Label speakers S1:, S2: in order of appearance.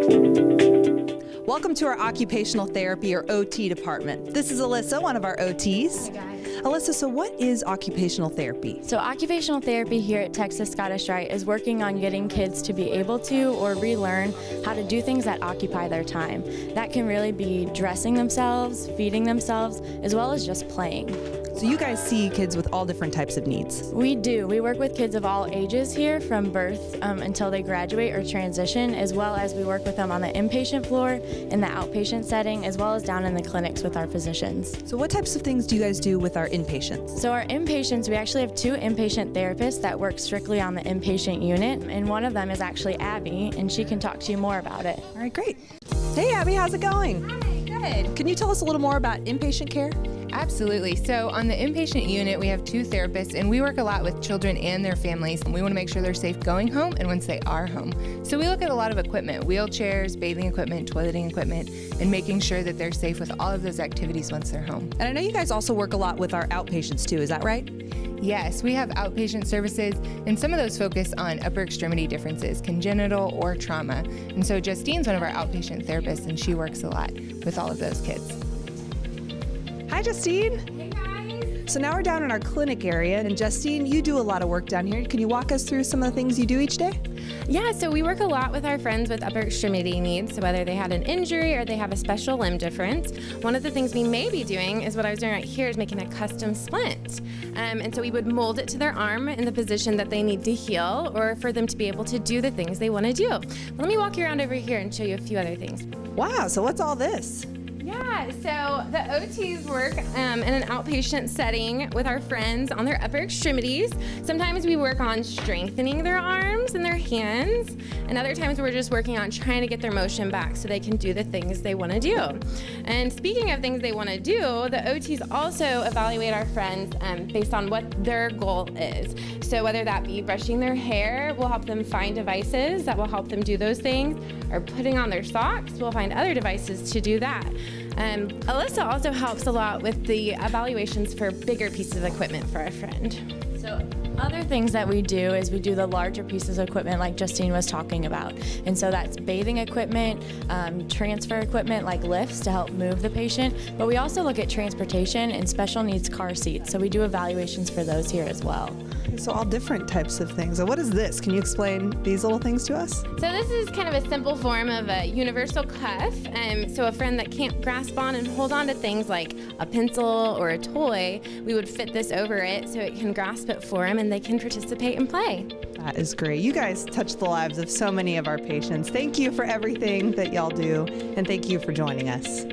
S1: Welcome to our Occupational Therapy or OT department. This is Alyssa, one of our OTs.
S2: Hey guys.
S1: Alyssa, so what is occupational therapy?
S2: So occupational therapy here at Texas Scottish Rite is working on getting kids to be able to or relearn how to do things that occupy their time. That can really be dressing themselves, feeding themselves, as well as just playing.
S1: So you guys see kids with all different types of needs.
S2: We do. We work with kids of all ages here from birth until they graduate or transition, as well as we work with them on the inpatient floor, in the outpatient setting, as well as down in the clinics with our physicians.
S1: So what types of things do you guys do with our inpatients?
S2: So our inpatients, we actually have 2 inpatient therapists that work strictly on the inpatient unit, and one of them is actually Abby, and she can talk to you more about it.
S1: All right, great. Hey Abby, how's it going?
S3: Hi, good.
S1: Can you tell us a little more about inpatient care?
S3: Absolutely. So on the inpatient unit, we have 2 therapists, and we work a lot with children and their families. We want to make sure they're safe going home and once they are home. So we look at a lot of equipment, wheelchairs, bathing equipment, toileting equipment, and making sure that they're safe with all of those activities once they're home.
S1: And I know you guys also work a lot with our outpatients too, is that right?
S3: Yes, we have outpatient services, and some of those focus on upper extremity differences, congenital or trauma. And so Justine's one of our outpatient therapists, and she works a lot with all of those kids.
S1: Hi Justine.
S4: Hey guys!
S1: So now we're down in our clinic area, and Justine, you do a lot of work down here. Can you walk us through some of the things you do each day?
S4: Yeah, so we work a lot with our friends with upper extremity needs, so whether they had an injury or they have a special limb difference. One of the things we may be doing is what I was doing right here, is making a custom splint. And so we would mold it to their arm in the position that they need to heal, or for them to be able to do the things they want to do. Let me walk you around over here and show you a few other things.
S1: Wow, so what's all this?
S4: Yeah, so the OTs work in an outpatient setting with our friends on their upper extremities. Sometimes we work on strengthening their arms and their hands, and other times we're just working on trying to get their motion back so they can do the things they want to do. And speaking of things they want to do, the OTs also evaluate our friends based on what their goal is. So whether that be brushing their hair, we'll help them find devices that will help them do those things, or putting on their socks, we'll find other devices to do that. Alyssa also helps a lot with the evaluations for bigger pieces of equipment for a friend.
S2: So other things that we do is we do the larger pieces of equipment like Justine was talking about. And so that's bathing equipment, transfer equipment like lifts to help move the patient. But we also look at transportation and special needs car seats. So we do evaluations for those here as well.
S1: So all different types of things. So what is this? Can you explain these little things to us?
S4: So this is kind of a simple form of a universal cuff. So a friend that can't grasp on and hold on to things like a pencil or a toy, we would fit this over it so it can grasp it for them and they can participate and play.
S1: That is great. You guys touch the lives of so many of our patients. Thank you for everything that y'all do, and thank you for joining us.